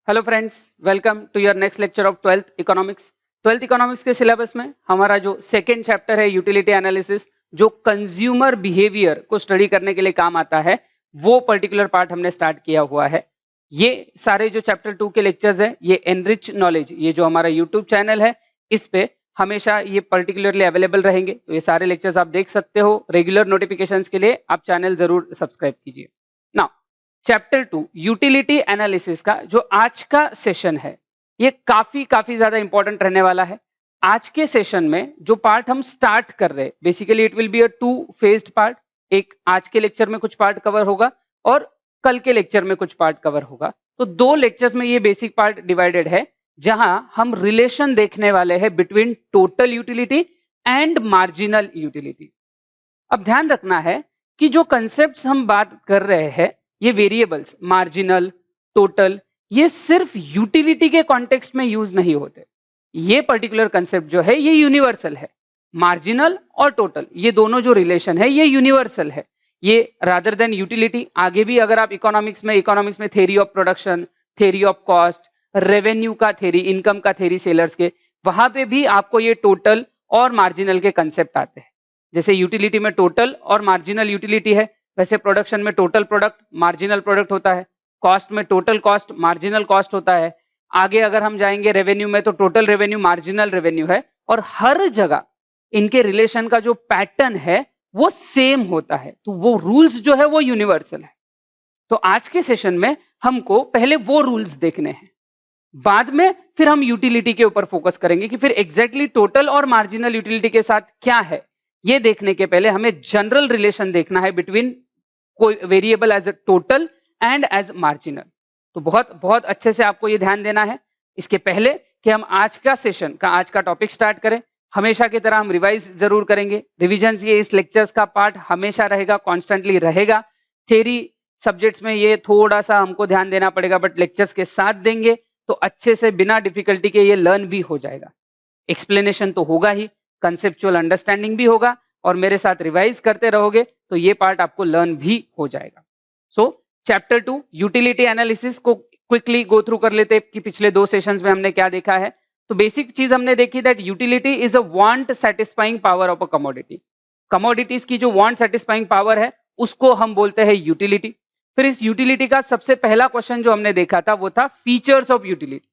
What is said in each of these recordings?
Hello friends, welcome to your next lecture of twelfth economics. Twelfth economics के syllabus में हमारा जो second chapter है यूटिलिटी एनालिसिस, जो कंज्यूमर बिहेवियर को स्टडी करने के लिए काम आता है, वो पर्टिकुलर पार्ट हमने स्टार्ट किया हुआ है। ये सारे जो चैप्टर 2 के लेक्चर्स है, ये एनरिच नॉलेज, ये जो हमारा यूट्यूब चैनल है, इस पे हमेशा ये पर्टिकुलरली अवेलेबल रहेंगे। तो ये सारे लेक्चर्स आप देख सकते हो। रेगुलर नोटिफिकेशंस के लिए आप चैनल जरूर सब्सक्राइब कीजिए। नाउ चैप्टर 2 यूटिलिटी एनालिसिस का जो आज का सेशन है, ये काफी ज्यादा इंपॉर्टेंट रहने वाला है। आज के सेशन में जो पार्ट हम स्टार्ट कर रहे हैं, basically it will be a 2 phased part. एक आज के लेक्चर में कुछ पार्ट कवर होगा और कल के लेक्चर में कुछ पार्ट कवर होगा। तो 2 लेक्चर्स में ये बेसिक पार्ट डिवाइडेड है, जहां हम रिलेशन देखने वाले हैं between total utility and marginal utility. अब ध्यान रखना है कि जो कंसेप्ट्स हम बात कर रहे हैं, ये वेरिएबल्स मार्जिनल, टोटल, ये सिर्फ यूटिलिटी के कॉन्टेक्स्ट में यूज नहीं होते। ये पर्टिकुलर कंसेप्ट जो है ये यूनिवर्सल है। मार्जिनल और टोटल, ये दोनों जो रिलेशन है ये यूनिवर्सल है। ये रादर देन यूटिलिटी, आगे भी अगर आप इकोनॉमिक्स में theory of production, theory of cost, revenue का थ्योरी, इनकम का थ्योरी सेलर्स के, वहां पे भी आपको ये टोटल और मार्जिनल के कंसेप्ट आते हैं। जैसे यूटिलिटी में टोटल और मार्जिनल यूटिलिटी है, वैसे प्रोडक्शन में टोटल प्रोडक्ट, मार्जिनल प्रोडक्ट होता है। कॉस्ट में टोटल कॉस्ट, मार्जिनल कॉस्ट होता है। आगे अगर हम जाएंगे रेवेन्यू में, तो टोटल रेवेन्यू, मार्जिनल रेवेन्यू है। और हर जगह इनके रिलेशन का जो पैटर्न है वो सेम होता है। तो वो रूल्स जो है वो यूनिवर्सल है। तो आज के सेशन में हमको पहले वो रूल्स देखने हैं, बाद में फिर हम यूटिलिटी के ऊपर फोकस करेंगे कि फिर एग्जैक्टली टोटल और मार्जिनल यूटिलिटी के साथ क्या है। ये देखने के पहले हमें जनरल रिलेशन देखना है बिटवीन कोई variable as a total and as marginal. तो बहुत बहुत अच्छे से आपको ये ध्यान देना है। इसके पहले कि हम आज का सेशन का आज का टॉपिक स्टार्ट करें, हमेशा की तरह हम रिवाइज जरूर करेंगे। रिविजन्स ये इस लेक्चर्स का पार्ट हमेशा रहेगा, कॉन्स्टेंटली रहेगा। थ्योरी सब्जेक्ट्स में ये थोड़ा सा हमको ध्यान देना पड़ेगा, बट लेक्चर्स के साथ देंगे तो अच्छे से बिना डिफिकल्टी के ये लर्न भी हो जाएगा। एक्सप्लेनेशन तो होगा ही, कंसेप्चुअल अंडरस्टैंडिंग भी होगा, और मेरे साथ रिवाइज करते रहोगे तो ये पार्ट आपको लर्न भी हो जाएगा। सो चैप्टर 2 यूटिलिटी एनालिसिस को क्विकली गो थ्रू कर लेते कि पिछले 2 सेशंस में हमने क्या देखा है। तो बेसिक चीज हमने देखी that utility is a want satisfying power of a commodity. Commodities की जो वांट सेटिस्फाइंग पावर है उसको हम बोलते हैं यूटिलिटी। फिर इस यूटिलिटी का सबसे पहला क्वेश्चन जो हमने देखा था वो था features of utility.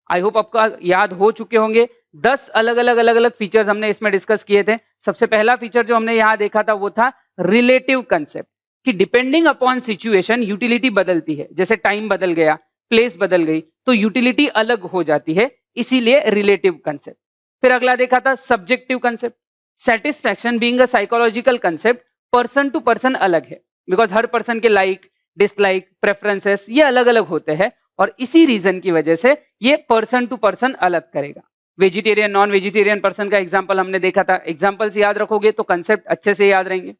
I hope आपका याद हो चुके होंगे। 10 अलग अलग फीचर्स हमने इसमें डिस्कस किए थे। सबसे पहला फीचर जो हमने यहां देखा था वो था रिलेटिव कंसेप्ट, कि डिपेंडिंग अपॉन सिचुएशन यूटिलिटी बदलती है। जैसे टाइम बदल गया, प्लेस बदल गई, तो यूटिलिटी अलग हो जाती है, इसीलिए रिलेटिव कंसेप्ट। फिर अगला देखा था subjective concept. Satisfaction being a psychological concept, person to person अलग है, बिकॉज हर पर्सन के लाइक, डिसलाइक, प्रेफरेंसेस ये अलग अलग होते हैं, और इसी रीजन की वजह से ये पर्सन टू पर्सन अलग करेगा। वेजिटेरियन, नॉन वेजिटेरियन पर्सन का एग्जांपल हमने देखा था। एग्जांपल्स याद रखोगे तो कंसेप्ट अच्छे से याद रहेंगे।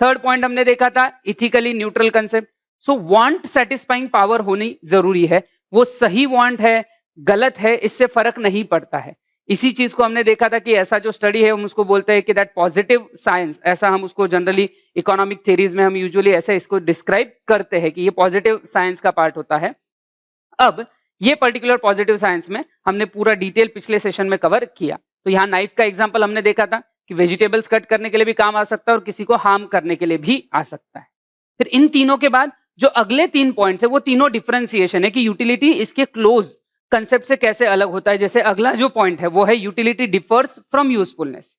थर्ड पॉइंट हमने देखा था इथिकली न्यूट्रल कंसेप्ट। सो वांट सेटिस्फाइंग पावर होनी जरूरी है। वो सही वांट है, गलत है, इससे फर्क नहीं पड़ता है। इसी चीज को हमने देखा था कि ऐसा जो स्टडी है हम उसको बोलते हैं कि दैट पॉजिटिव साइंस, ऐसा हम उसको जनरली इकोनॉमिक थ्योरीज में हम यूजुअली ऐसे इसको डिस्क्राइब करते हैं कि ये पॉजिटिव साइंस का पार्ट होता है। अब ये पर्टिकुलर पॉजिटिव साइंस में हमने पूरा डिटेल पिछले सेशन में कवर किया। तो यहाँ नाइफ का एग्जांपल हमने देखा था कि वेजिटेबल्स कट करने के लिए भी काम आ सकता है और किसी को हार्म करने के लिए भी आ सकता है। फिर इन तीनों के बाद जो अगले 3 पॉइंट्स है वो तीनों डिफरेंशिएशन है कि यूटिलिटी इसके क्लोज कंसेप्ट से कैसे अलग होता है। जैसे अगला जो पॉइंट है वो है यूटिलिटी डिफर्स फ्रॉम यूजफुलनेस,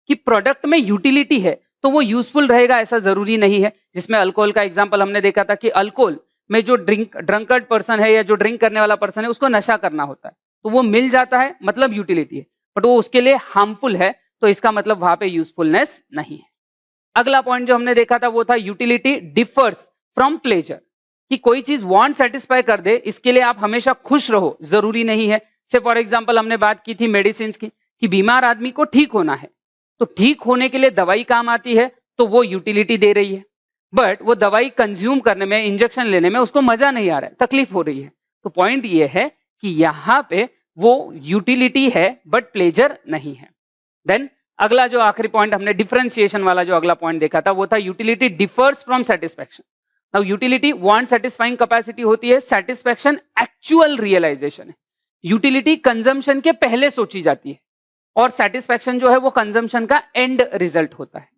कि प्रोडक्ट में यूटिलिटी है तो वो यूजफुल रहेगा ऐसा जरूरी नहीं है। जिसमें अल्कोहल का एग्जाम्पल हमने देखा था कि अल्कोहल में जो ड्रंकर्ड पर्सन है या जो ड्रिंक करने वाला पर्सन है उसको नशा करना होता है, तो वो मिल जाता है मतलब यूटिलिटी है, बट वो उसके लिए हार्मफुल है तो इसका मतलब वहां पे यूजफुलनेस नहीं है। अगला पॉइंट जो हमने देखा था वो था यूटिलिटी डिफर्स फ्रॉम प्लेजर, कि कोई चीज वांट सेटिस्फाई कर दे इसके लिए आप हमेशा खुश रहो जरूरी नहीं है। से फॉर एग्जांपल हमने बात की थी मेडिसिन की, कि बीमार आदमी को ठीक होना है तो ठीक होने के लिए दवाई काम आती है, तो वो यूटिलिटी दे रही है। बट वो दवाई कंज्यूम करने में, इंजेक्शन लेने में उसको मजा नहीं आ रहा है, तकलीफ हो रही है। तो पॉइंट ये है कि यहां पे वो यूटिलिटी है बट प्लेजर नहीं है। देन अगला जो आखिरी पॉइंट हमने डिफरेंशिएशन वाला जो अगला पॉइंट देखा था वो था utility differs from satisfaction. Now utility want satisfying capacity होती है, सेटिस्फैक्शन एक्चुअल रियलाइजेशन है। यूटिलिटी कंजम्पशन के पहले सोची जाती है और सेटिस्फैक्शन जो है वो कंजम्पशन का एंड रिजल्ट होता है।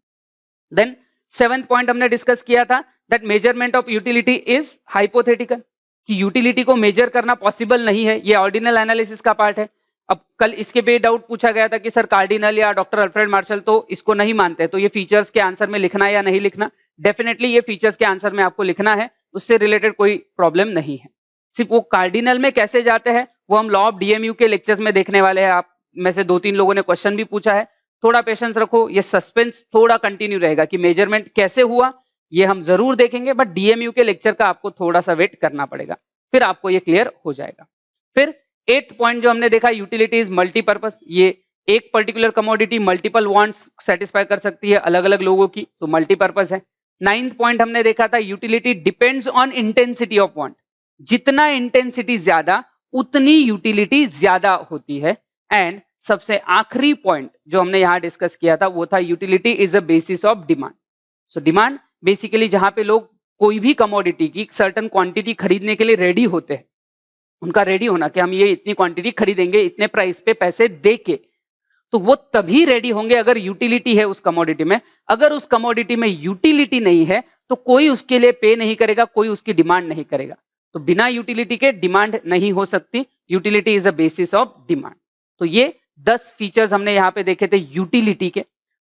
देन 7th पॉइंट हमने डिस्कस किया था that measurement of utility is hypothetical, कि यूटिलिटी को मेजर करना पॉसिबल नहीं है, ये ऑर्डिनल एनालिसिस का पार्ट है। अब कल इसके पे डाउट पूछा गया था कि सर कार्डिनल या डॉक्टर अल्फ्रेड मार्शल तो इसको नहीं मानते, तो ये फीचर्स के आंसर में लिखना है या नहीं लिखना? डेफिनेटली ये फीचर्स के आंसर में आपको लिखना है, उससे रिलेटेड कोई प्रॉब्लम नहीं है। सिर्फ वो कार्डिनल में कैसे जाते हैं वो हम लॉ ऑफ डीएमयू के लेक्चर्स में देखने वाले हैं। आप में से 2-3 लोगों ने क्वेश्चन भी पूछा है, थोड़ा पेशेंस रखो, ये सस्पेंस थोड़ा कंटिन्यू रहेगा कि मेजरमेंट कैसे हुआ ये हम जरूर देखेंगे, बट डीएमयू के लेक्चर का आपको थोड़ा सा वेट करना पड़ेगा, फिर आपको ये क्लियर हो जाएगा। फिर 8th पॉइंट जो हमने देखा, यूटिलिटी इज मल्टीपर्पस, ये एक particular commodity multiple wants satisfy कर सकती है अलग अलग लोगों की, तो मल्टीपर्पस है। 9th पॉइंट हमने देखा था, utility depends on intensity of want, जितना इंटेंसिटी ज्यादा उतनी यूटिलिटी ज्यादा होती है। एंड सबसे आखिरी पॉइंट जो हमने यहां डिस्कस किया था वो था, utility is a basis of demand. So demand basically जहां पे लोग कोई भी कमोडिटी की सर्टेन क्वांटिटी खरीदने के लिए रेडी होते हैं, उनका रेडी होना कि हम ये इतनी क्वांटिटी खरीदेंगे इतने प्राइस पे पैसे दे के, तो वो तभी रेडी होंगे अगर यूटिलिटी है उस कमोडिटी में। अगर उस कमोडिटी में यूटिलिटी नहीं है तो कोई उसके लिए पे नहीं करेगा, कोई उसकी डिमांड नहीं करेगा। तो बिना यूटिलिटी के डिमांड नहीं हो सकती, utility is a basis of demand. तो ये 10 फीचर्स हमने यहाँ पे देखे थे यूटिलिटी के।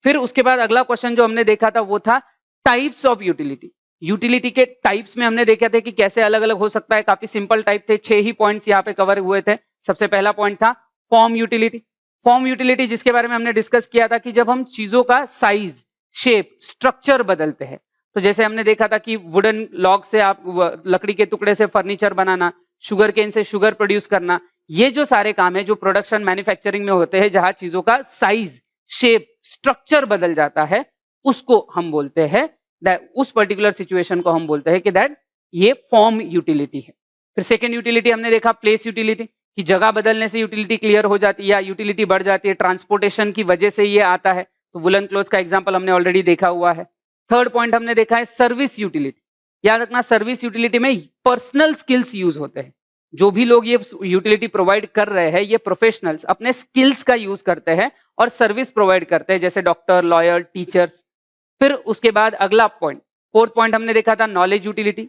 फिर उसके बाद अगला क्वेश्चन जो हमने देखा था वो था टाइप्स ऑफ यूटिलिटी। यूटिलिटी के टाइप्स में हमने देखा था कि कैसे अलग अलग हो सकता है, काफी सिंपल टाइप थे, 6 ही पॉइंट्स यहाँ पे कवर हुए थे। सबसे पहला पॉइंट था फॉर्म यूटिलिटी। फॉर्म यूटिलिटी जिसके बारे में हमने डिस्कस किया था कि जब हम चीजों का साइज, शेप, स्ट्रक्चर बदलते हैं, तो जैसे हमने देखा था कि वुडन लॉग से आप लकड़ी के टुकड़े से फर्नीचर बनाना, शुगर केन से शुगर प्रोड्यूस करना, ये जो सारे काम है जो प्रोडक्शन मैन्युफैक्चरिंग में होते हैं, जहां चीजों का साइज, शेप, स्ट्रक्चर बदल जाता है, उसको हम बोलते हैं उस पर्टिकुलर सिचुएशन को हम बोलते हैं कि दैट ये फॉर्म यूटिलिटी है। फिर सेकेंड यूटिलिटी हमने देखा प्लेस यूटिलिटी, कि जगह बदलने से यूटिलिटी क्लियर हो जाती है या यूटिलिटी बढ़ जाती है, ट्रांसपोर्टेशन की वजह से ये आता है, तो वुलन क्लोथ का एग्जांपल हमने ऑलरेडी देखा हुआ है। थर्ड पॉइंट हमने देखा है सर्विस यूटिलिटी। याद रखना सर्विस यूटिलिटी में पर्सनल स्किल्स यूज होते हैं, जो भी लोग ये यूटिलिटी प्रोवाइड कर रहे हैं ये प्रोफेशनल्स अपने स्किल्स का यूज करते हैं और सर्विस प्रोवाइड करते हैं, जैसे डॉक्टर, लॉयर, टीचर्स। फिर उसके बाद अगला पॉइंट, फोर्थ पॉइंट हमने देखा था नॉलेज यूटिलिटी।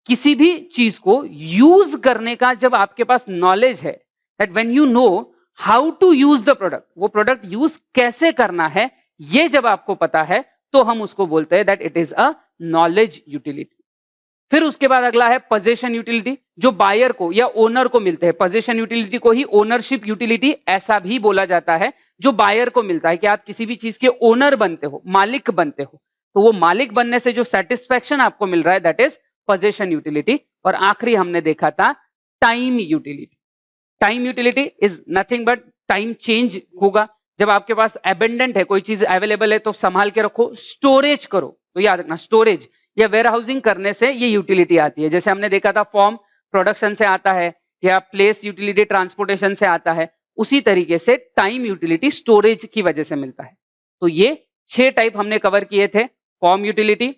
किसी भी चीज को यूज करने का जब आपके पास नॉलेज है, that when you know how to use the product, वो प्रोडक्ट यूज कैसे करना है ये जब आपको पता है, तो हम उसको बोलते हैं that it is a knowledge utility. फिर उसके बाद अगला है पोजेशन यूटिलिटी, जो बायर को या ओनर को मिलते हैं। पोजेशन यूटिलिटी को ही ओनरशिप यूटिलिटी ऐसा भी बोला जाता है, जो बायर को मिलता है कि आप किसी भी चीज के ओनर बनते हो, मालिक बनते हो, तो वो मालिक बनने से जो सेटिस्फैक्शन आपको मिल रहा है दैट इज पोजेशन यूटिलिटी। और आखिरी हमने देखा था time utility. Time utility is nothing but time change होगा, जब आपके पास एबेंडेंट है, कोई चीज अवेलेबल है तो संभाल के रखो, स्टोरेज करो। तो याद रखना स्टोरेज या वेयर हाउसिंग करने से ये यूटिलिटी आती है। जैसे हमने देखा था फॉर्म प्रोडक्शन से आता है या प्लेस यूटिलिटी ट्रांसपोर्टेशन से आता है, उसी तरीके से टाइम यूटिलिटी स्टोरेज की वजह से मिलता है। तो ये 6 टाइप हमने कवर किए थे, form utility,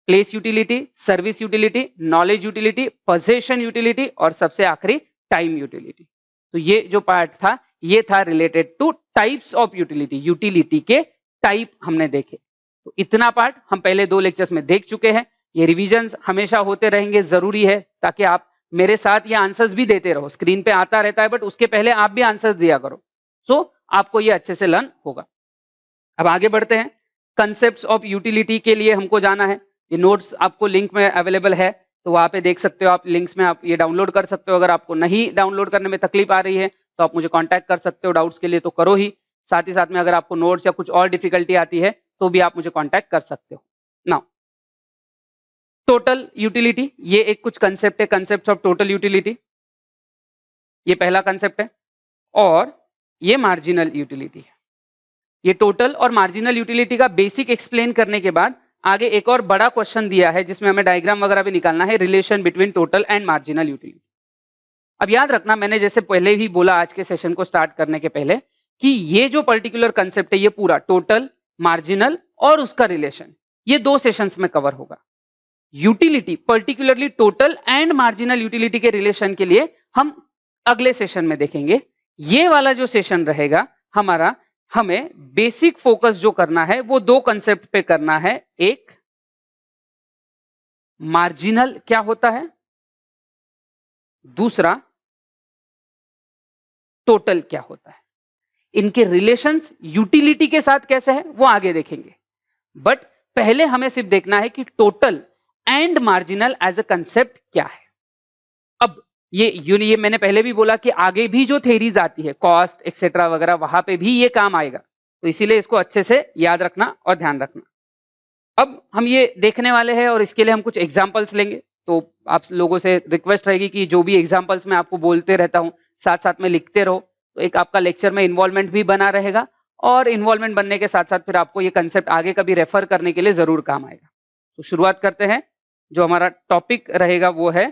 place utility, service utility, knowledge utility, possession utility और सबसे आखिरी टाइम यूटिलिटी। तो ये जो पार्ट था ये था related two types of utility, utility के टाइप हमने देखे। तो इतना पार्ट हम पहले 2 लेक्चर्स में देख चुके हैं। ये रिविजन्स हमेशा होते रहेंगे, जरूरी है, ताकि आप मेरे साथ ये आंसर्स भी देते रहो। स्क्रीन पे आता रहता है बट उसके पहले आप भी आंसर्स दिया करो, सो आपको ये अच्छे से लर्न होगा। अब आगे बढ़ते हैं। कंसेप्ट्स ऑफ यूटिलिटी के लिए हमको जाना है। ये नोट्स आपको लिंक में अवेलेबल है, तो वहां पे देख सकते हो, आप लिंक्स में आप ये डाउनलोड कर सकते हो। अगर आपको नहीं डाउनलोड करने में तकलीफ आ रही है तो आप मुझे कांटेक्ट कर सकते हो, डाउट्स के लिए तो करो ही। साथ ही साथ में अगर आपको नोट्स या कुछ और डिफिकल्टी आती है तो भी आप मुझे कांटेक्ट कर सकते हो। नाउ टोटल यूटिलिटी, ये एक कुछ कंसेप्ट है, कंसेप्ट ऑफ टोटल यूटिलिटी, ये पहला कंसेप्ट है। और ये मार्जिनल यूटिलिटी है। ये टोटल और मार्जिनल यूटिलिटी का बेसिक एक्सप्लेन करने के बाद आगे एक और बड़ा क्वेश्चन दिया है जिसमें हमें डायग्राम वगैरह भी निकालना है, relation between total and marginal utility. अब याद रखना, मैंने जैसे पहले भी बोला आज के सेशन को स्टार्ट करने के पहले, कि ये जो पर्टिकुलर कंसेप्ट है ये पूरा टोटल, मार्जिनल और उसका रिलेशन, ये 2 सेशंस में कवर होगा। Utility particularly total and marginal utility के रिलेशन के लिए हम अगले सेशन में देखेंगे। ये वाला जो सेशन रहेगा हमारा, हमें बेसिक फोकस जो करना है वो दो कंसेप्ट पे करना है। एक, मार्जिनल क्या होता है, दूसरा टोटल क्या होता है। इनके रिलेशंस यूटिलिटी के साथ कैसे है वो आगे देखेंगे, बट पहले हमें सिर्फ देखना है कि total and marginal as a concept क्या है। अब ये मैंने पहले भी बोला कि आगे भी जो थेरीज आती है कॉस्ट एक्सेट्रा वगैरह, वहां पे भी ये काम आएगा, तो इसीलिए इसको अच्छे से याद रखना और ध्यान रखना। अब हम ये देखने वाले हैं और इसके लिए हम कुछ एग्जाम्पल्स लेंगे। तो आप लोगों से रिक्वेस्ट रहेगी कि जो भी एग्जाम्पल्स मैं आपको बोलते रहता हूँ साथ साथ में लिखते रहो, तो एक आपका लेक्चर में इन्वॉल्वमेंट भी बना रहेगा, और इन्वॉल्वमेंट बनने के साथ साथ फिर आपको ये कंसेप्ट आगे कभी रेफर करने के लिए जरूर काम आएगा। तो शुरुआत करते हैं। जो हमारा टॉपिक रहेगा वो है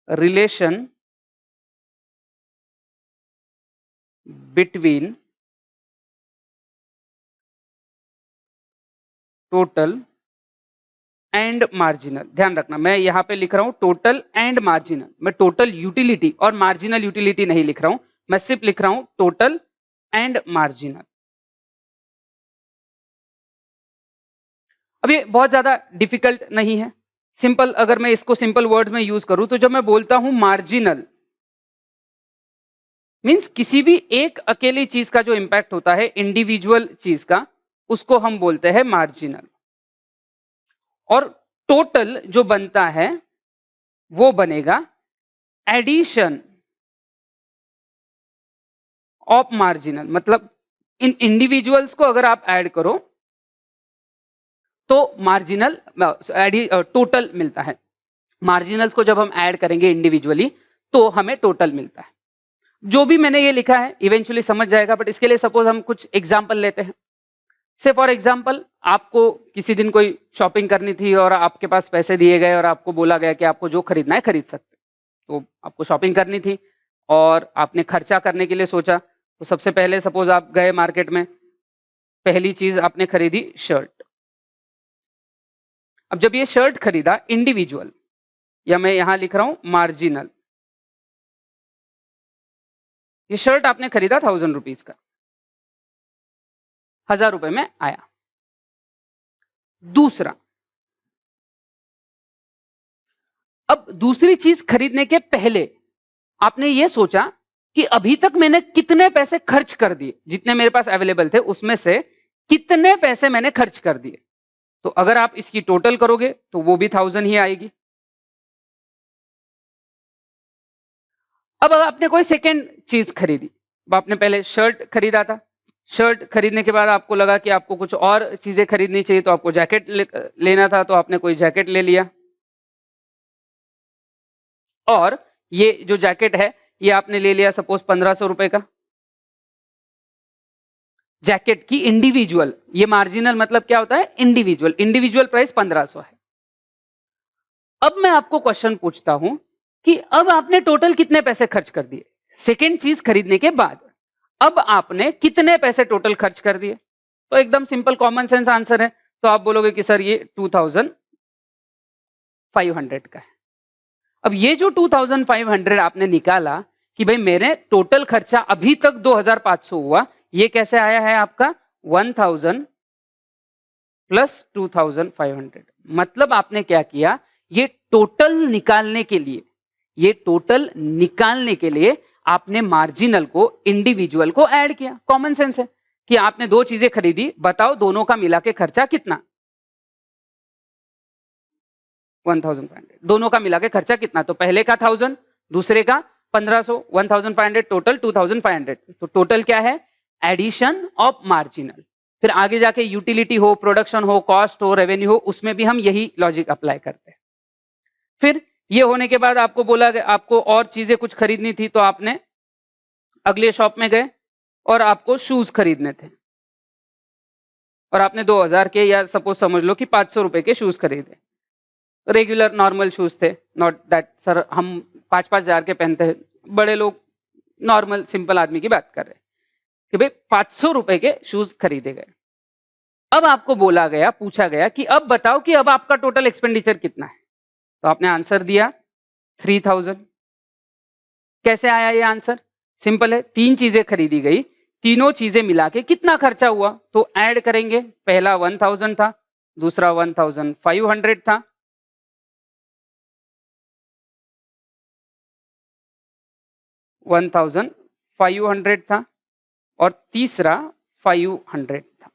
relation between total and marginal. ध्यान रखना, मैं यहां पे लिख रहा हूं टोटल एंड मार्जिनल, मैं टोटल यूटिलिटी और मार्जिनल यूटिलिटी नहीं लिख रहा हूं, मैं सिर्फ लिख रहा हूं टोटल एंड मार्जिनल। अब ये बहुत ज्यादा डिफिकल्ट नहीं है, सिंपल। अगर मैं इसको सिंपल वर्ड्स में यूज करूं तो जब मैं बोलता हूं मार्जिनल मींस किसी भी एक अकेली चीज का जो इंपैक्ट होता है इंडिविजुअल चीज का, उसको हम बोलते हैं मार्जिनल। और टोटल जो बनता है वो बनेगा एडिशन ऑफ मार्जिनल। मतलब इन इंडिविजुअल्स को अगर आप ऐड करो तो मार्जिनल टोटल मिलता है। मार्जिनल्स को जब हम ऐड करेंगे इंडिविजुअली तो हमें टोटल मिलता है। जो भी मैंने ये लिखा है इवेंचुअली समझ जाएगा, बट इसके लिए सपोज हम कुछ एग्जांपल लेते हैं। से फॉर एग्जांपल, आपको किसी दिन कोई शॉपिंग करनी थी और आपके पास पैसे दिए गए और आपको बोला गया कि आपको जो खरीदना है खरीद सकते। तो आपको शॉपिंग करनी थी और आपने खर्चा करने के लिए सोचा, तो सबसे पहले सपोज आप गए मार्केट में, पहली चीज आपने खरीदी शर्ट। अब जब ये शर्ट खरीदा इंडिविजुअल, या मैं यहां लिख रहा हूं मार्जिनल, ये शर्ट आपने खरीदा 1000 रुपीज का, 1000 रुपए में आया। दूसरा, अब दूसरी चीज खरीदने के पहले आपने ये सोचा कि अभी तक मैंने कितने पैसे खर्च कर दिए, जितने मेरे पास अवेलेबल थे उसमें से कितने पैसे मैंने खर्च कर दिए। तो अगर आप इसकी टोटल करोगे तो वो भी 1000 ही आएगी। अब आपने कोई सेकेंड चीज खरीदी, अब आपने पहले शर्ट खरीदा था, शर्ट खरीदने के बाद आपको लगा कि आपको कुछ और चीजें खरीदनी चाहिए, तो आपको जैकेट लेना था, तो आपने कोई जैकेट ले लिया। और ये जो जैकेट है ये आपने ले लिया सपोज 1500 रुपए का, जैकेट की इंडिविजुअल। ये मार्जिनल मतलब क्या होता है, इंडिविजुअल, इंडिविजुअल प्राइस 1500 है। अब मैं आपको क्वेश्चन पूछता हूं कि अब आपने टोटल कितने पैसे खर्च कर दिए सेकेंड चीज खरीदने के बाद। अब आपने कितने पैसे टोटल खर्च कर दिए? तो एकदम सिंपल कॉमन सेंस आंसर है। तो आप बोलोगे कि सर ये 2500 का है। अब ये जो 2500 आपने निकाला कि भाई मेरे टोटल खर्चा अभी तक 2500 हुआ, ये कैसे आया है आपका 1000 प्लस 2500। मतलब आपने क्या किया, ये टोटल निकालने के लिए, ये टोटल निकालने के लिए आपने मार्जिनल को इंडिविजुअल को ऐड किया। कॉमन सेंस है कि आपने दो चीजें खरीदी, बताओ दोनों का मिला के खर्चा कितना, 1500। दोनों का मिला के खर्चा कितना, तो पहले का 1000, दूसरे का 1500, 1500 टोटल 2500। तो टोटल क्या है, एडिशन ऑफ मार्जिनल। फिर आगे जाके यूटिलिटी हो, प्रोडक्शन हो, कॉस्ट हो, रेवेन्यू हो, उसमें भी हम यही लॉजिक अप्लाई करते हैं। फिर ये होने के बाद आपको बोला गया आपको और चीजें कुछ खरीदनी थी, तो आपने अगले शॉप में गए और आपको शूज खरीदने थे, और आपने 2000 के या सपोज समझ लो कि 500 रुपए के शूज खरीदे। रेगुलर नॉर्मल शूज थे, नॉट दैट सर हम 5,000 के पहनते हैं, बड़े लोग नॉर्मल सिंपल आदमी की बात कर रहे हैं कि भाई 500 रुपए के शूज खरीदे गए। अब आपको बोला गया, पूछा गया कि अब बताओ कि अब आपका टोटल एक्सपेंडिचर कितना है। तो आपने आंसर दिया 3000। कैसे आया ये आंसर? सिंपल है, 3 चीजें खरीदी गई, तीनों चीजें मिला के कितना खर्चा हुआ तो ऐड करेंगे। पहला 1000 था, दूसरा 1500 था, $1500 था और तीसरा 500 था।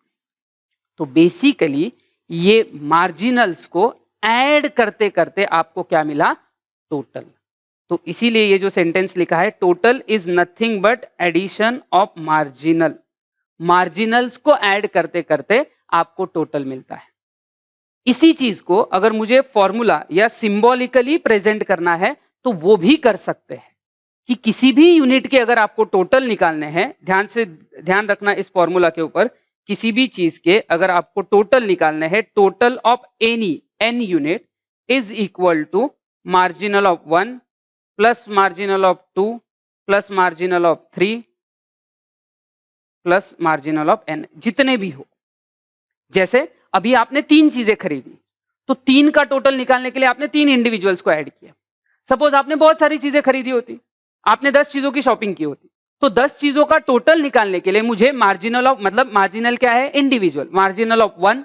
तो बेसिकली ये मार्जिनल्स को ऐड करते करते आपको क्या मिला? टोटल। तो इसीलिए ये जो सेंटेंस लिखा है, total is nothing but addition of marginal. Marginals को ऐड करते करते आपको टोटल मिलता है। इसी चीज को अगर मुझे फॉर्मूला या सिंबॉलिकली प्रेजेंट करना है तो वो भी कर सकते हैं कि किसी भी यूनिट के अगर आपको टोटल निकालने हैं, ध्यान रखना इस फॉर्मूला के ऊपर, किसी भी चीज के अगर आपको टोटल निकालने हैं, total of any n unit is equal to marginal of 1 plus marginal of 2 plus marginal of 3 plus marginal of n, जितने भी हो। जैसे अभी आपने 3 चीजें खरीदी तो 3 का टोटल निकालने के लिए आपने 3 इंडिविजुअल्स को ऐड किया। सपोज आपने बहुत सारी चीजें खरीदी होती, आपने 10 चीजों की शॉपिंग की होती, तो 10 चीजों का टोटल निकालने के लिए मुझे मार्जिनल ऑफ, मतलब मार्जिनल क्या है? Individual. Marginal of 1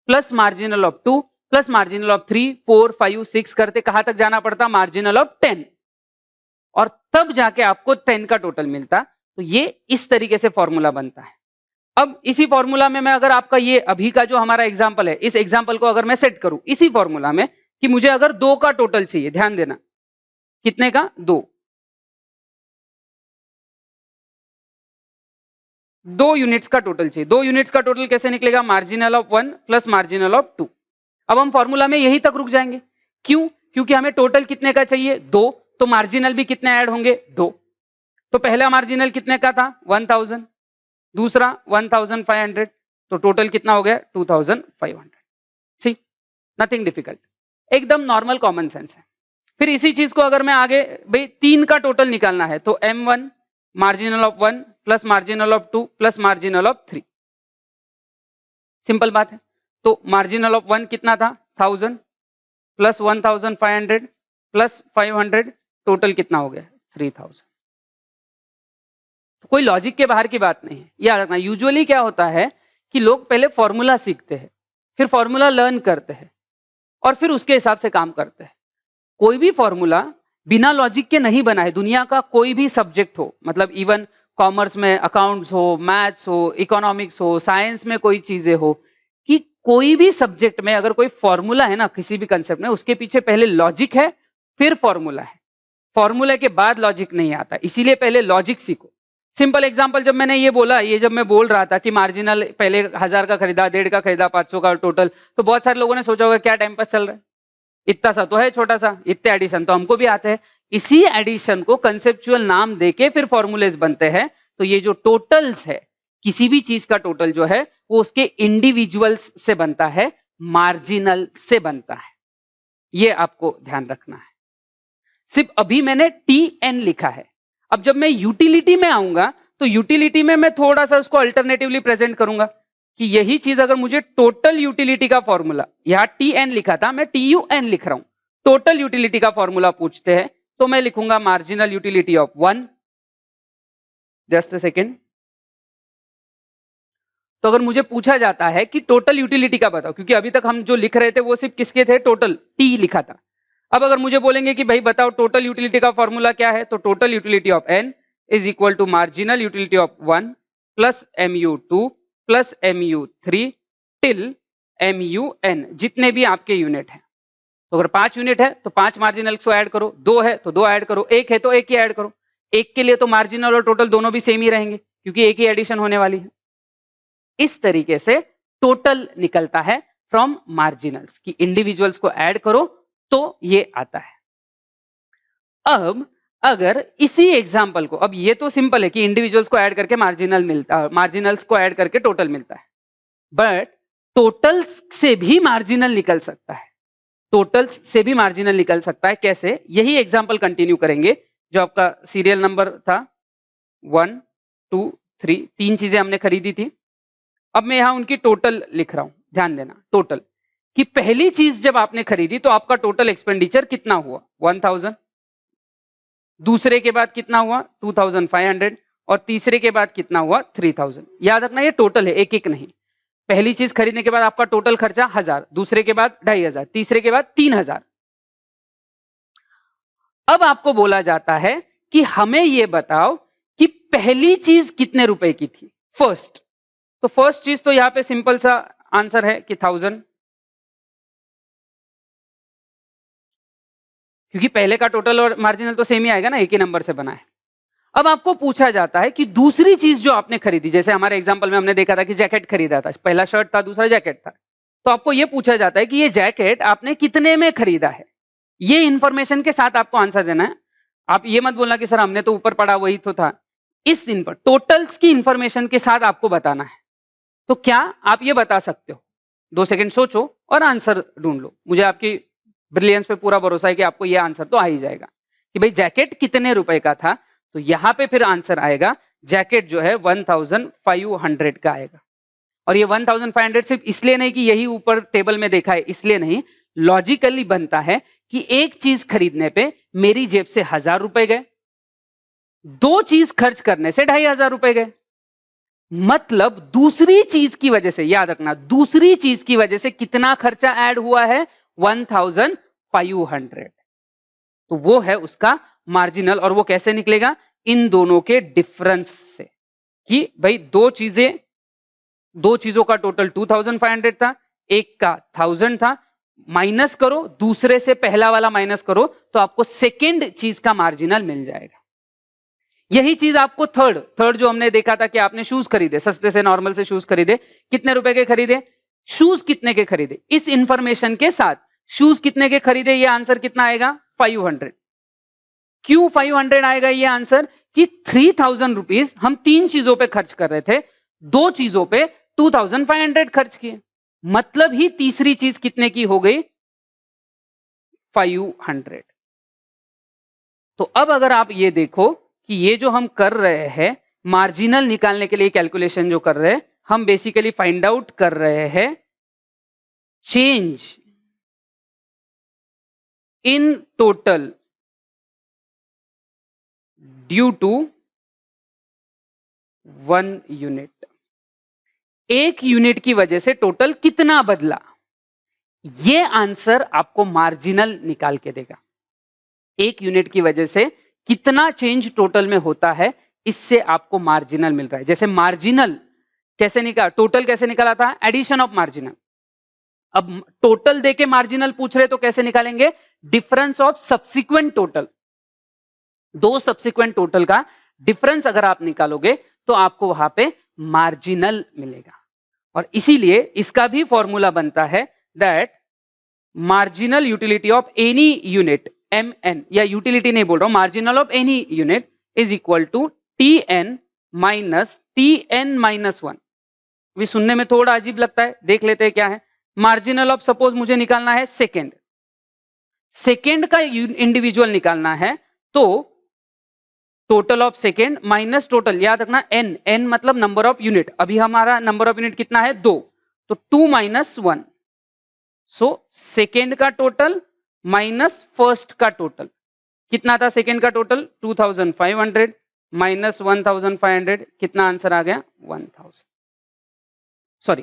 plus marginal of 2 plus marginal of 3 4 5 6 करते कहां तक जाना पड़ता? मार्जिनल ऑफ 10, और तब जाके आपको 10 का टोटल मिलता। तो ये इस तरीके से फॉर्मूला बनता है। अब इसी फॉर्मूला में मैं अगर आपका ये अभी का जो हमारा एग्जांपल है, इस एग्जांपल को अगर मैं सेट करूं इसी फॉर्मूला में कि मुझे अगर 2 का टोटल चाहिए, ध्यान देना, कितने का? 2 यूनिट्स का टोटल चाहिए। 2 यूनिट्स का टोटल कैसे निकलेगा? Marginal of 1 plus marginal of 2। अब हम फॉर्मूला में यही तक रुक जाएंगे। क्यों? क्योंकि हमें टोटल कितने का चाहिए? 2, तो मार्जिनल भी कितने ऐड होंगे? 2। तो पहला मार्जिनल कितने का था? 1000, दूसरा 1500, तो टोटल कितना हो गया? 2500। ठीक, नथिंग डिफिकल्ट, एकदम नॉर्मल कॉमन सेंस है। फिर इसी चीज को अगर मैं आगे, भाई 3 का टोटल निकालना है तो m1 marginal of 1 plus marginal of 2 plus marginal of 3। Simple बात है। तो मार्जिनल ऑफ 1 कितना था? 1000 प्लस 1500 प्लस 500, टोटल कितना हो गया? 3000। तो कोई लॉजिक के बाहर की बात नहीं है, याद रखना। यूजुअली क्या होता है कि लोग पहले फॉर्मूला सीखते हैं, फिर फॉर्मूला लर्न करते हैं और फिर उसके हिसाब से काम करते हैं। कोई भी फॉर्मूला बिना लॉजिक के नहीं बना है। दुनिया का कोई भी सब्जेक्ट हो, मतलब इवन कॉमर्स में अकाउंट्स हो, मैथ्स हो, इकोनॉमिक्स हो, साइंस में कोई चीजें हो, कि कोई भी सब्जेक्ट में अगर कोई फॉर्मूला है ना, किसी भी कंसेप्ट में, उसके पीछे पहले लॉजिक है फिर फॉर्मूला है। फॉर्मूला के बाद लॉजिक नहीं आता, इसीलिए पहले लॉजिक सीखो। सिंपल एग्जांपल, जब मैंने ये बोला, ये जब मैं बोल रहा था कि मार्जिनल पहले 1000 का खरीदा, 1.5 का खरीदा, 500 का टोटल, तो बहुत सारे लोगों ने सोचा होगा क्या टाइम पास चल रहा है, इतना सा तो है छोटा सा, इतने एडिशन तो हमको भी आते हैं। इसी एडिशन को कंसेप्चुअल नाम देके फिर फॉर्मूलेज बनते हैं। तो ये जो टोटल्स है, किसी भी चीज का टोटल जो है वो उसके इंडिविजुअल्स से बनता है, मार्जिनल से बनता है। ये आपको ध्यान रखना है। सिर्फ अभी मैंने TN लिखा है, अब जब मैं यूटिलिटी में आऊंगा तो यूटिलिटी में मैं थोड़ा सा उसको अल्टरनेटिवली प्रेजेंट करूंगा कि यही चीज अगर मुझे टोटल यूटिलिटी का फॉर्मूला, यहां TN लिखा था, मैं TUN लिख रहा हूं, टोटल यूटिलिटी का फॉर्मूला पूछते हैं तो मैं लिखूंगा marginal utility of 1। Just a second. तो अगर मुझे पूछा जाता है कि टोटल यूटिलिटी का बताओ, क्योंकि अभी तक हम जो लिख रहे थे वो सिर्फ किसके थे? टोटल, T लिखा था। अब अगर मुझे बोलेंगे कि भाई बताओ टोटल यूटिलिटी का फॉर्मूला क्या है, तो total utility of n is equal to marginal utility of 1 plus mu2 plus mu3 till mun, जितने भी आपके यूनिट है। तो अगर 5 यूनिट है तो 5 मार्जिनल को ऐड करो, 2 है तो 2 ऐड करो, 1 है तो 1 ही ऐड करो। 1 के लिए तो मार्जिनल और टोटल दोनों भी सेम ही रहेंगे क्योंकि एक ही एडिशन होने वाली है। इस तरीके से टोटल निकलता है फ्रॉम मार्जिनल्स, कि इंडिविजुअल्स को ऐड करो तो ये आता है। अब अगर इसी एग्जांपल को, अब ये तो सिंपल है कि इंडिविजुअल्स को ऐड करके मार्जिनल मिलता, मार्जिनल्स को ऐड करके टोटल मिलता है, बट टोटल्स से भी मार्जिनल निकल सकता है। टोटल्स से भी मार्जिनल निकल सकता है। कैसे? यही एग्जांपल कंटिन्यू करेंगे जो आपका सीरियल नंबर था 1 2 3, 3 चीजें हमने खरीदी थी। अब मैं यहां उनकी टोटल लिख रहा हूं, ध्यान देना, टोटल कि पहली चीज जब आपने खरीदी तो आपका टोटल एक्सपेंडिचर कितना हुआ? 1000। दूसरे के बाद कितना हुआ 2500, और तीसरे के बाद कितना हुआ 3000। याद रखना ये टोटल है, एक एक नहीं। पहली चीज खरीदने के बाद आपका टोटल खर्चा 1000, दूसरे के बाद 2500, तीसरे के बाद 3000। अब आपको बोला जाता है कि हमें यह बताओ कि पहली चीज कितने रुपए की थी, फर्स्ट। तो फर्स्ट चीज तो यहां पे सिंपल सा आंसर है कि 1000, क्योंकि पहले का टोटल और मार्जिनल तो सेम ही आएगा ना, एक ही नंबर से बना है। अब आपको पूछा जाता है कि दूसरी चीज जो आपने खरीदी, जैसे हमारे एग्जांपल में हमने देखा था कि जैकेट खरीदा था, पहला शर्ट था दूसरा जैकेट था, तो आपको यह पूछा जाता है कि ये जैकेट आपने कितने में खरीदा है। ये इंफॉर्मेशन के साथ आपको आंसर देना है। आप ये मत बोलना कि सर हमने तो ऊपर पढ़ा वही तो था। इस इन पर टोटल्स की इंफॉर्मेशन के साथ आपको बताना है। तो क्या आप ये बता सकते हो? 2 सेकंड सोचो और आंसर ढूंढ लो। मुझे आपकी ब्रिलियंस पे पूरा भरोसा है कि आपको ये आंसर तो आ ही जाएगा कि भाई जैकेट कितने रुपए का था। तो यहां पे फिर आंसर आएगा जैकेट जो है 1500 का आएगा। और ये 1500 सिर्फ इसलिए नहीं कि यही ऊपर टेबल में देखा है, इसलिए नहीं, लॉजिकली बनता है कि एक चीज खरीदने पे मेरी जेब से 1000 रुपए गए, 2 चीज खर्च करने से 2500 रुपए गए। मतलब दूसरी चीज की वजह से, याद रखना, दूसरी चीज की वजह से कितना खर्चा ऐड हुआ है 1500। तो वो है उसका मार्जिनल। और वो कैसे निकलेगा? इन दोनों के डिफरेंस से, कि भाई दो चीजों का टोटल 2500 था, एक का 1000 था, माइनस करो, दूसरे से पहला वाला माइनस करो तो आपको सेकंड चीज का मार्जिनल मिल जाएगा। यही चीज आपको थर्ड जो हमने देखा था कि आपने शूज खरीदे, सस्ते से नॉर्मल से शूज खरीदे, कितने रुपए के खरीदे, शूज कितने के खरीदे, इस इंफॉर्मेशन के साथ शूज कितने के खरीदे, ये आंसर कितना आएगा 500। क्यों 500 आएगा ये आंसर? कि 3000 रुपीज हम 3 चीजों पे खर्च कर रहे थे, 2 चीजों पे 2500 खर्च किए, मतलब ही तीसरी चीज कितने की हो गई 500। तो अब अगर आप ये देखो कि ये जो हम कर रहे हैं मार्जिनल निकालने के लिए कैलकुलेशन जो कर रहे हैं, हम बेसिकली फाइंड आउट कर रहे हैं change in total due to 1 unit. एक यूनिट की वजह से टोटल कितना बदला, ये आंसर आपको मार्जिनल निकाल के देगा। एक यूनिट की वजह से कितना चेंज टोटल में होता है, इससे आपको मार्जिनल मिल रहा है। जैसे मार्जिनल कैसे निकाल, टोटल कैसे निकाला था, एडिशन ऑफ मार्जिनल। अब टोटल देके मार्जिनल पूछ रहे तो कैसे निकालेंगे, difference of subsequent total. 2 subsequent total का डिफरेंस अगर आप निकालोगे तो आपको वहां पे मार्जिनल मिलेगा। और इसीलिए इसका भी फॉर्मूला बनता है that marginal utility of any unit, MN, या यूटिलिटी नहीं बोल रहा हूं, marginal of any unit is equal to TN minus TN minus 1। भी सुनने में थोड़ा अजीब लगता है, देख लेते हैं क्या है। मार्जिनल ऑफ, सपोज मुझे निकालना है सेकेंड का इंडिविजुअल निकालना है, तो total of second minus total, याद रखना n मतलब नंबर ऑफ यूनिट। अभी हमारा नंबर ऑफ यूनिट कितना है 2, तो 2 माइनस 1, सो सेकेंड का टोटल माइनस फर्स्ट का टोटल। कितना था सेकेंड का टोटल 2500 माइनस 1500, कितना आंसर आ गया 1000। सॉरी,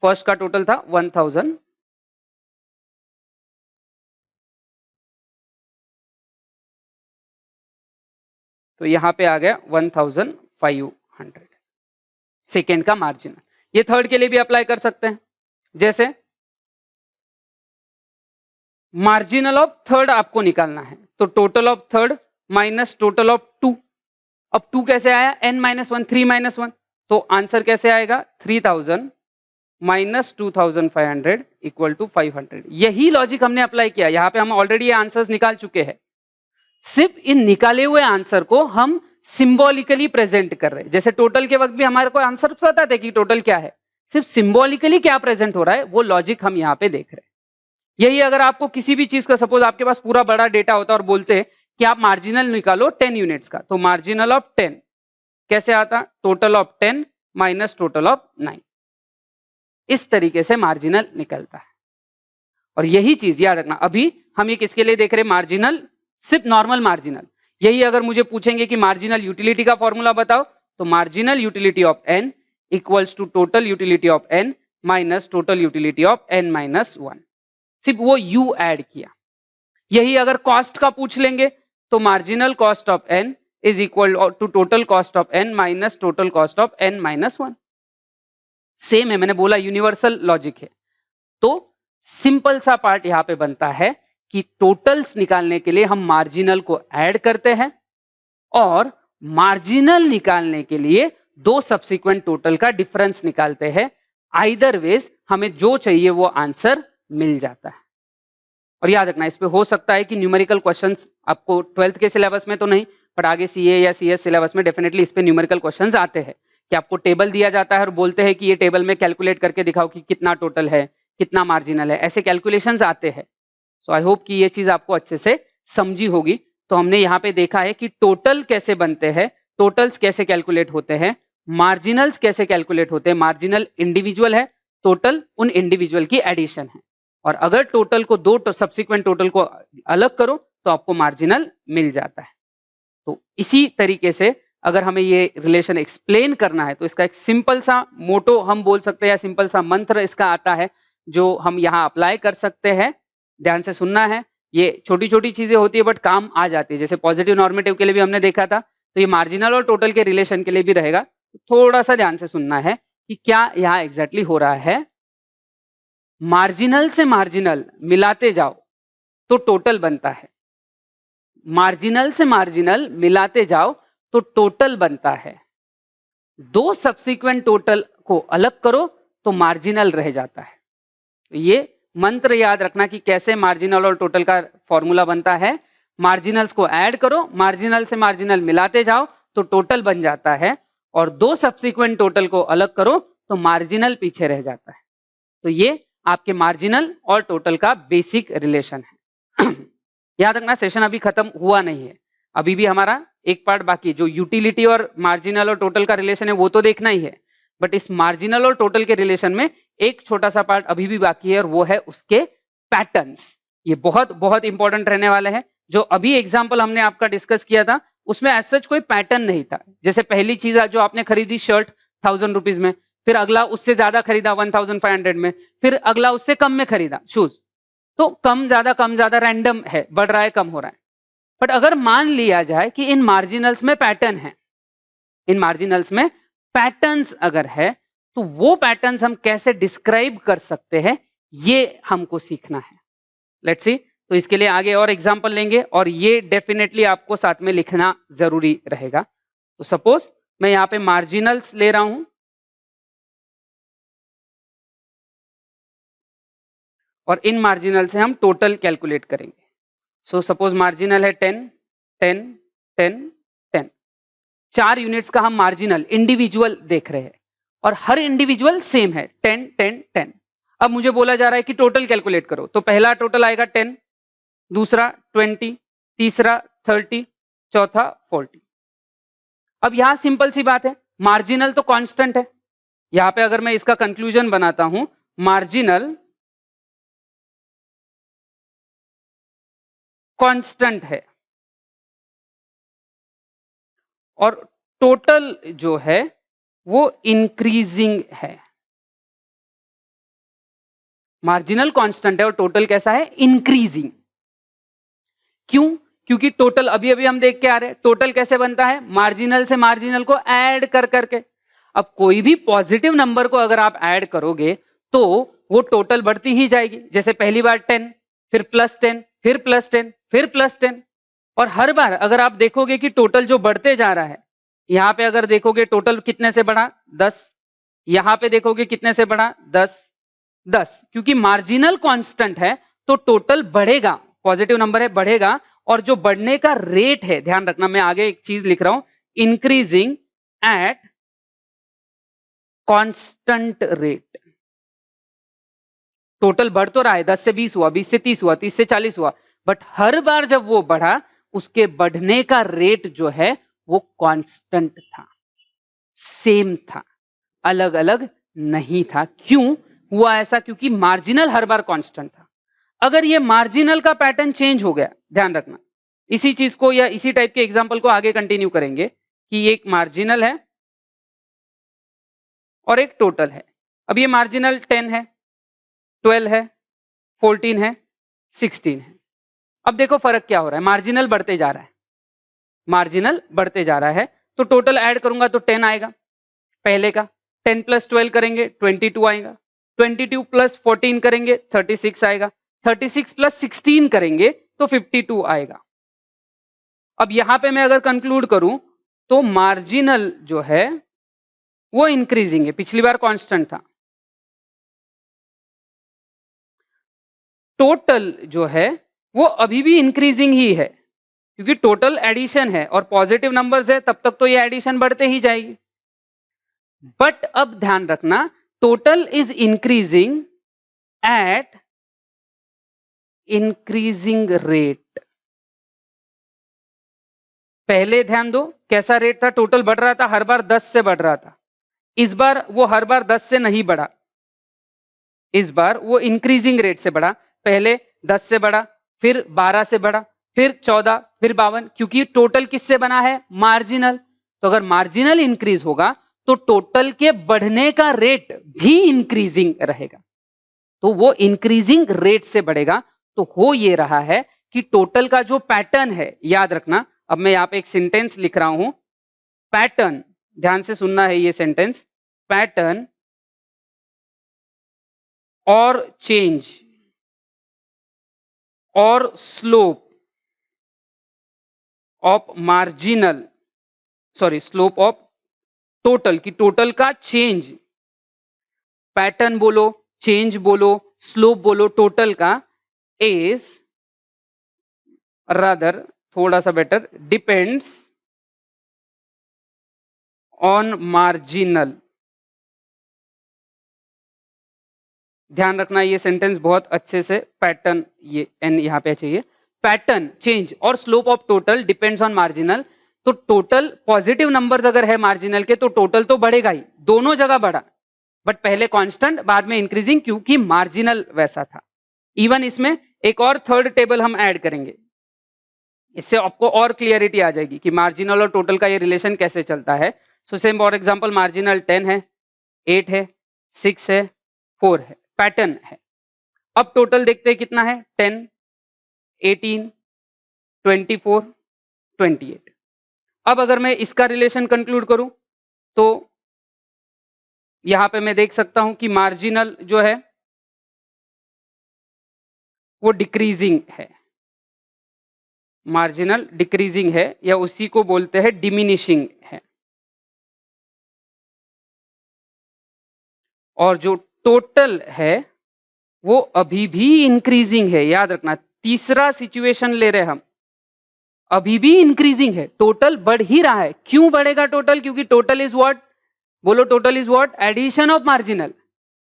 फर्स्ट का टोटल था 1000, तो यहां पे आ गया 1500 सेकेंड का मार्जिन। ये थर्ड के लिए भी अप्लाई कर सकते हैं। जैसे मार्जिनल ऑफ थर्ड आपको निकालना है, तो total of third minus total of 2। अब 2 कैसे आया, n माइनस 1, 3 माइनस 1, तो आंसर कैसे आएगा 3000 माइनस 2500 इक्वल टू 500। यही लॉजिक हमने अप्लाई किया। यहां पे हम ऑलरेडी आंसर्स निकाल चुके हैं, सिर्फ इन निकाले हुए आंसर को हम सिंबॉलिकली प्रेजेंट कर रहे हैं। जैसे टोटल के वक्त भी हमारे को आंसर पता था कि टोटल क्या है, सिर्फ सिंबॉलिकली क्या प्रेजेंट हो रहा है वो लॉजिक हम यहाँ पे देख रहे हैं। यही अगर आपको किसी भी चीज का, सपोज आपके पास पूरा बड़ा डेटा होता और बोलते कि आप मार्जिनल निकालो 10 यूनिट्स का, तो मार्जिनल ऑफ 10 कैसे आता, total of 10 minus total of 9। इस तरीके से मार्जिनल निकलता है। और यही चीज याद रखना, अभी हम ये किसके लिए देख रहे हैं, मार्जिनल सिर्फ नॉर्मल मार्जिनल। यही अगर मुझे पूछेंगे कि मार्जिनल यूटिलिटी का फॉर्मूला बताओ, तो marginal utility of n equals to total utility of n minus total utility of n minus 1। सिर्फ वो u ऐड किया। यही अगर कॉस्ट का पूछ लेंगे तो marginal cost of n is equal to total cost of n minus total cost of n minus 1। Same है, मैंने बोला यूनिवर्सल लॉजिक है। तो सिंपल सा पार्ट यहां पे बनता है कि टोटल्स निकालने के लिए हम मार्जिनल को ऐड करते हैं और मार्जिनल निकालने के लिए दो सब्सिक्वेंट टोटल का डिफरेंस निकालते हैं। आइदर वेज हमें जो चाहिए वो आंसर मिल जाता है। और याद रखना, इस पे हो सकता है कि न्यूमेरिकल क्वेश्चंस आपको 12th के सिलेबस में तो नहीं, पर आगे सीए या सीएस सिलेबस में डेफिनेटली इस पे न्यूमेरिकल क्वेश्चंस आते हैं कि आपको टेबल दिया जाता है और बोलते हैं कि ये टेबल में कैलकुलेट करके दिखाओ कि कितना टोटल है, कितना मार्जिनल है, ऐसे कैलकुलेशंस आते हैं। सो आई होप कि ये चीज आपको अच्छे से समझी होगी। तो हमने यहाँ पे देखा है कि टोटल कैसे बनते हैं, टोटल्स कैसे कैलकुलेट होते हैं, मार्जिनल्स कैसे कैलकुलेट होते हैं। मार्जिनल इंडिविजुअल है, टोटल उन इंडिविजुअल की एडिशन है। और अगर टोटल को दो सब्सिक्वेंट टोटल को अलग करो तो आपको मार्जिनल मिल जाता है। तो इसी तरीके से अगर हमें ये रिलेशन एक्सप्लेन करना है तो इसका एक सिंपल सा मोटो हम बोल सकते हैं या सिंपल सा मंत्र इसका आता है जो हम यहाँ अप्लाई कर सकते हैं। ध्यान से सुनना है, ये छोटी छोटी चीजें होती है बट काम आ जाती है। जैसे पॉजिटिव नॉर्मेटिव के लिए भी हमने देखा था, तो ये मार्जिनल और टोटल के रिलेशन के लिए भी रहेगा। थोड़ा सा ध्यान से सुनना है कि क्या यहाँ एग्जैक्टली हो रहा है। मार्जिनल से मार्जिनल मिलाते जाओ तो टोटल बनता है, मार्जिनल से मार्जिनल मिलाते जाओ तो टोटल बनता है। दो सब्सिक्वेंट टोटल को अलग करो तो मार्जिनल रह जाता है। ये मंत्र याद रखना कि कैसे मार्जिनल और टोटल का फॉर्मूला बनता है। मार्जिनल्स को ऐड करो, मार्जिनल से मार्जिनल मिलाते जाओ तो टोटल बन जाता है, और दो सब्सिक्वेंट टोटल को अलग करो तो मार्जिनल पीछे रह जाता है। तो ये आपके मार्जिनल और टोटल का बेसिक रिलेशन है। याद रखना, सेशन अभी खत्म हुआ नहीं है, अभी भी हमारा एक पार्ट बाकी है। जो यूटिलिटी और मार्जिनल और टोटल का रिलेशन है वो तो देखना ही है, बट इस मार्जिनल और टोटल के रिलेशन में एक छोटा सा पार्ट अभी भी बाकी है और वो है उसके पैटर्न्स। ये बहुत बहुत इंपॉर्टेंट रहने वाले हैं। जो अभी एग्जाम्पल हमने आपका डिस्कस किया था उसमें एज सच कोई पैटर्न नहीं था। जैसे पहली चीज जो आपने खरीदी शर्ट 1000 रुपीज में, फिर अगला उससे ज्यादा खरीदा 1500 में, फिर अगला उससे कम में खरीदा शूज, तो कम ज्यादा रैंडम है, बढ़ रहा है कम हो रहा है। बट अगर मान लिया जाए कि इन मार्जिनल्स में पैटर्न है, इन मार्जिनल्स में पैटर्न्स अगर है, तो वो पैटर्न्स हम कैसे डिस्क्राइब कर सकते हैं ये हमको सीखना है। Let's see. तो इसके लिए आगे और एग्जांपल लेंगे और ये डेफिनेटली आपको साथ में लिखना जरूरी रहेगा। तो सपोज मैं यहाँ पे मार्जिनल्स ले रहा हूं और इन मार्जिनल से हम टोटल कैलकुलेट करेंगे। सो सपोज मार्जिनल है 10 10 10 10, 4 यूनिट्स का हम मार्जिनल इंडिविजुअल देख रहे हैं और हर इंडिविजुअल सेम है 10 10 10। अब मुझे बोला जा रहा है कि टोटल कैलकुलेट करो, तो पहला टोटल आएगा 10, दूसरा 20, तीसरा 30, चौथा 40। अब यहां सिंपल सी बात है, मार्जिनल तो कांस्टेंट है। यहां पे अगर मैं इसका कंक्लूजन बनाता हूं, मार्जिनल कांस्टेंट है और टोटल जो है वो इंक्रीजिंग है। मार्जिनल कांस्टेंट है और टोटल कैसा है, इंक्रीजिंग। क्यों? क्योंकि टोटल अभी अभी हम देख के आ रहे हैं, टोटल कैसे बनता है, मार्जिनल से मार्जिनल को ऐड कर करके। अब कोई भी पॉजिटिव नंबर को अगर आप ऐड करोगे तो वो टोटल बढ़ती ही जाएगी। जैसे पहली बार 10, फिर +10, फिर +10, फिर +10, और हर बार अगर आप देखोगे कि टोटल जो बढ़ते जा रहा है, यहां पे अगर देखोगे टोटल कितने से बढ़ा 10, यहां पे देखोगे कितने से बढ़ा 10 10, क्योंकि मार्जिनल कांस्टेंट है तो टोटल बढ़ेगा, पॉजिटिव नंबर है बढ़ेगा। और जो बढ़ने का रेट है, ध्यान रखना मैं आगे एक चीज लिख रहा हूं, increasing at constant rate. Total बढ़ तो रहा है, 10 से 20 हुआ, 20 से 30 हुआ, 30 से 40 हुआ, बट हर बार जब वो बढ़ा उसके बढ़ने का रेट जो है वो कांस्टेंट था, सेम था, अलग अलग नहीं था। क्यों हुआ ऐसा? क्योंकि मार्जिनल हर बार कांस्टेंट था। अगर ये मार्जिनल का पैटर्न चेंज हो गया, ध्यान रखना, इसी चीज को या इसी टाइप के एग्जाम्पल को आगे कंटिन्यू करेंगे कि एक मार्जिनल है और एक टोटल है। अब ये मार्जिनल 10 है, 12 है, 14 है, 16 है। अब देखो फर्क क्या हो रहा है, मार्जिनल बढ़ते जा रहा है, मार्जिनल बढ़ते जा रहा है, तो टोटल ऐड करूंगा तो 10 आएगा पहले का, 10 प्लस 12 करेंगे 22 आएगा, 22 प्लस 14 करेंगे 36 आएगा, 36 प्लस 16 करेंगे तो 52 आएगा। अब यहां पे मैं अगर कंक्लूड करूं तो मार्जिनल जो है वो इंक्रीजिंग है, पिछली बार कांस्टेंट था। टोटल जो है वो अभी भी इंक्रीजिंग ही है, क्योंकि टोटल एडिशन है और पॉजिटिव नंबर्स है, तब तक तो ये एडिशन बढ़ते ही जाएगी। बट अब ध्यान रखना, total is increasing at increasing rate. पहले ध्यान दो कैसा रेट था, टोटल बढ़ रहा था, हर बार 10 से बढ़ रहा था। इस बार वो हर बार 10 से नहीं बढ़ा, इस बार वो इंक्रीजिंग रेट से बढ़ा। पहले 10 से बढ़ा, फिर 12 से बढ़ा, फिर 14, फिर 52, क्योंकि टोटल किससे बना है, मार्जिनल। तो अगर मार्जिनल इंक्रीज होगा तो टोटल के बढ़ने का रेट भी इंक्रीजिंग रहेगा, तो वो इंक्रीजिंग रेट से बढ़ेगा। तो हो ये रहा है कि टोटल का जो पैटर्न है, याद रखना, अब मैं यहां पे एक सेंटेंस लिख रहा हूं, पैटर्न, ध्यान से सुनना है ये सेंटेंस, पैटर्न और चेंज और slope of marginal, sorry slope of total, की टोटल का चेंज, पैटर्न बोलो, चेंज बोलो, स्लोप बोलो, टोटल का, इज रादर, थोड़ा सा बेटर, डिपेंड्स ऑन मार्जिनल। ध्यान रखना ये सेंटेंस बहुत अच्छे से, पैटर्न, ये एन यहां पे चाहिए, पैटर्न, चेंज और slope of total depends on marginal. तो टोटल पॉजिटिव नंबर्स अगर है मार्जिनल के तो टोटल तो बढ़ेगा ही, दोनों जगह बढ़ा, बट पहले कांस्टेंट बाद में इंक्रीजिंग, क्योंकि मार्जिनल वैसा था। इवन इसमें एक और थर्ड टेबल हम ऐड करेंगे, इससे आपको और क्लियरिटी आ जाएगी कि मार्जिनल और टोटल का ये रिलेशन कैसे चलता है। So same for example, marginal 10 है, 8 है, 6 है, 4 है, पैटर्न है। अब टोटल देखते हैं कितना है, 10, 18, 24, 28। अब अगर मैं इसका रिलेशन कंक्लूड करूं तो यहां पे मैं देख सकता हूं कि मार्जिनल जो है वो डिक्रीजिंग है, मार्जिनल डिक्रीजिंग है, या उसी को बोलते हैं डिमिनिशिंग है। और जो टोटल है वो अभी भी इंक्रीजिंग है, याद रखना, तीसरा सिचुएशन ले रहे हम, अभी भी इंक्रीजिंग है, टोटल बढ़ ही रहा है। क्यों बढ़ेगा टोटल, क्योंकि टोटल इज व्हाट, बोलो, total is what, addition of marginal,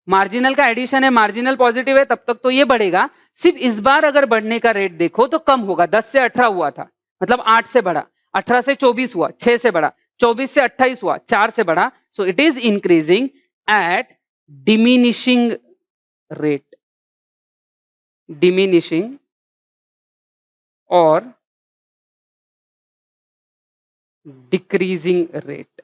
marginal का एडिशन है, मार्जिनल पॉजिटिव है, तब तक तो ये बढ़ेगा। सिर्फ इस बार अगर बढ़ने का रेट देखो तो कम होगा, 10 से 18 हुआ था, मतलब 8 से बढ़ा, 18 से 24 हुआ, 6 से बढ़ा, 24 से 28 हुआ, 4 से बढ़ा। So it is increasing at diminishing rate, diminishing और डिक्रीजिंग रेट।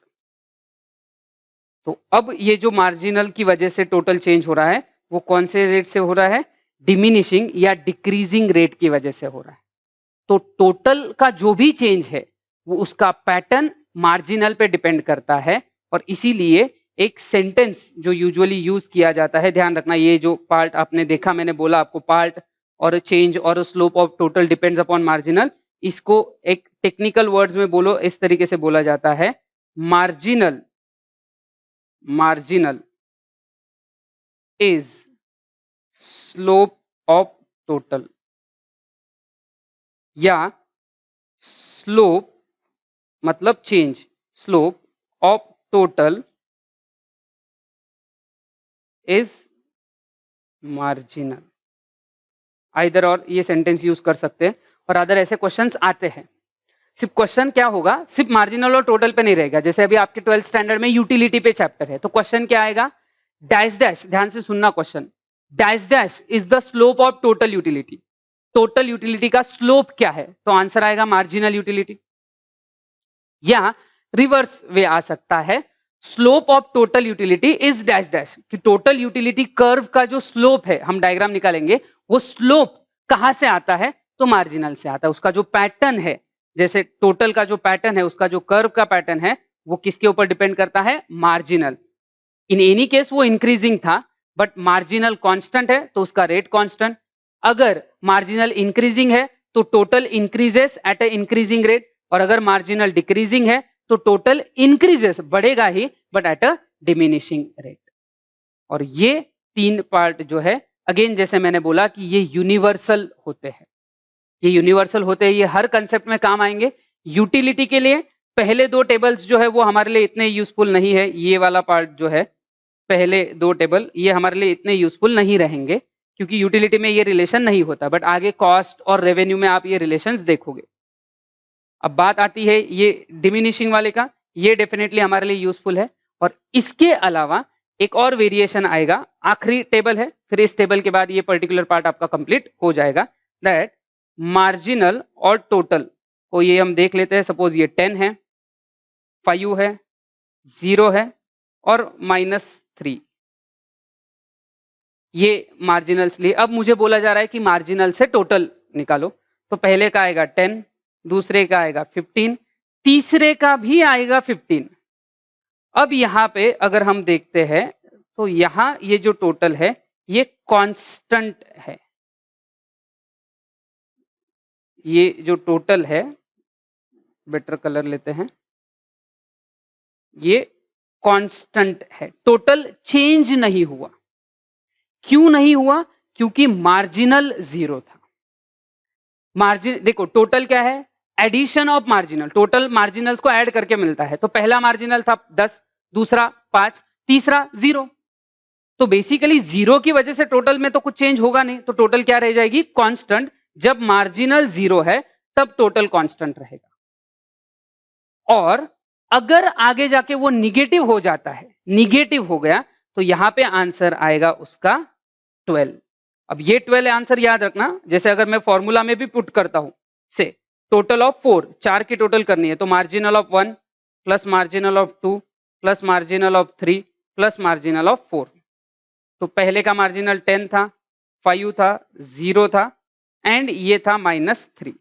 तो अब ये जो मार्जिनल की वजह से टोटल चेंज हो रहा है वो कौन से रेट से हो रहा है, डिमिनिशिंग या डिक्रीजिंग रेट की वजह से हो रहा है। तो टोटल का जो भी चेंज है वो उसका पैटर्न मार्जिनल पे डिपेंड करता है, और इसीलिए एक सेंटेंस जो यूजुअली यूज किया जाता है, ध्यान रखना, ये जो पार्ट आपने देखा, मैंने बोला आपको, पार्ट और चेंज और slope of total depends upon marginal, इसको एक टेक्निकल वर्ड्स में बोलो, इस तरीके से बोला जाता है, marginal, marginal is slope of total, या स्लोप मतलब change, slope of total is marginal. Either और ये सेंटेंस यूज कर सकते हैं, और अदर ऐसे क्वेश्चंस आते हैं। सिर्फ क्वेश्चन क्या होगा, सिर्फ मार्जिनल और टोटल पे नहीं रहेगा। जैसे अभी आपके 12th स्टैंडर्ड में यूटिलिटी पे चैप्टर है, तो क्वेश्चन क्या आएगा, डैश डैश, ध्यान से सुनना question, dash dash is the slope of total utility. Total utility का स्लोप क्या है, तो आंसर आएगा मार्जिनल यूटिलिटी। या रिवर्स वे आ सकता है, slope of total utility is dash dash, कि टोटल यूटिलिटी कर्व का जो स्लोप है, हम डायग्राम निकालेंगे, वो स्लोप कहां से आता है, तो मार्जिनल से आता है। उसका जो पैटर्न है, जैसे टोटल का जो पैटर्न है, उसका जो कर्व का पैटर्न है, वो किसके ऊपर डिपेंड करता है, मार्जिनल। इन एनी केस वो इंक्रीजिंग था, बट मार्जिनल कांस्टेंट है तो उसका रेट कांस्टेंट। अगर मार्जिनल इंक्रीजिंग है तो total increases at a increasing rate, और अगर मार्जिनल डिक्रीजिंग है तो टोटल इंक्रीजेस, बढ़ेगा ही but at a diminishing rate. और ये तीन पार्ट जो है, अगेन जैसे मैंने बोला कि ये यूनिवर्सल होते हैं, ये यूनिवर्सल होते हैं, ये हर कंसेप्ट में काम आएंगे। यूटिलिटी के लिए पहले दो टेबल्स जो है वो हमारे लिए इतने यूजफुल नहीं है, ये वाला पार्ट जो है, पहले दो टेबल ये हमारे लिए इतने यूजफुल नहीं रहेंगे, क्योंकि यूटिलिटी में ये रिलेशन नहीं होता, बट आगे कॉस्ट और रेवेन्यू में आप ये रिलेशंस देखोगे। अब बात आती है ये डिमिनिशिंग वाले का, ये डेफिनेटली हमारे लिए यूजफुल है। और इसके अलावा एक और वेरिएशन आएगा, आखिरी टेबल है, फिर इस टेबल के बाद ये पर्टिकुलर पार्ट आपका कंप्लीट हो जाएगा, दैट मार्जिनल और टोटल को ये हम देख लेते हैं। सपोज ये 10 है, 5 है, 0 है और -3, ये मार्जिनल्स लिए। अब मुझे बोला जा रहा है कि मार्जिनल से टोटल निकालो, तो पहले का आएगा 10, दूसरे का आएगा 15, तीसरे का भी आएगा 15। अब यहाँ पे अगर हम देखते हैं तो यहाँ ये जो टोटल है ये कांस्टेंट है, ये जो टोटल है, बेटर कलर लेते हैं, ये कांस्टेंट है, टोटल चेंज नहीं हुआ। क्यों नहीं हुआ, क्योंकि मार्जिनल 0 था। मार्जिन देखो, टोटल क्या है, एडिशन ऑफ मार्जिनल, टोटल मार्जिनल्स को ऐड करके मिलता है। तो पहला मार्जिनल था 10, दूसरा 5, तीसरा 0। तो बेसिकली 0 की वजह से टोटल में तो कुछ चेंज होगा नहीं, तो टोटल क्या रह जाएगी, कांस्टेंट। जब मार्जिनल 0 है तब टोटल कांस्टेंट रहेगा। और अगर आगे जाके वो निगेटिव हो जाता है, निगेटिव हो गया, तो यहां पे आंसर आएगा उसका 12। अब ये 12 आंसर याद रखना, जैसे अगर मैं फॉर्मूला में भी पुट करता हूं, से टोटल ऑफ 4, 4 की टोटल करनी है, तो marginal of 1 plus marginal of 2 plus marginal of 3 plus marginal of 4। तो पहले का मार्जिनल 10 था, 5 था, 0 था एंड ये था -3।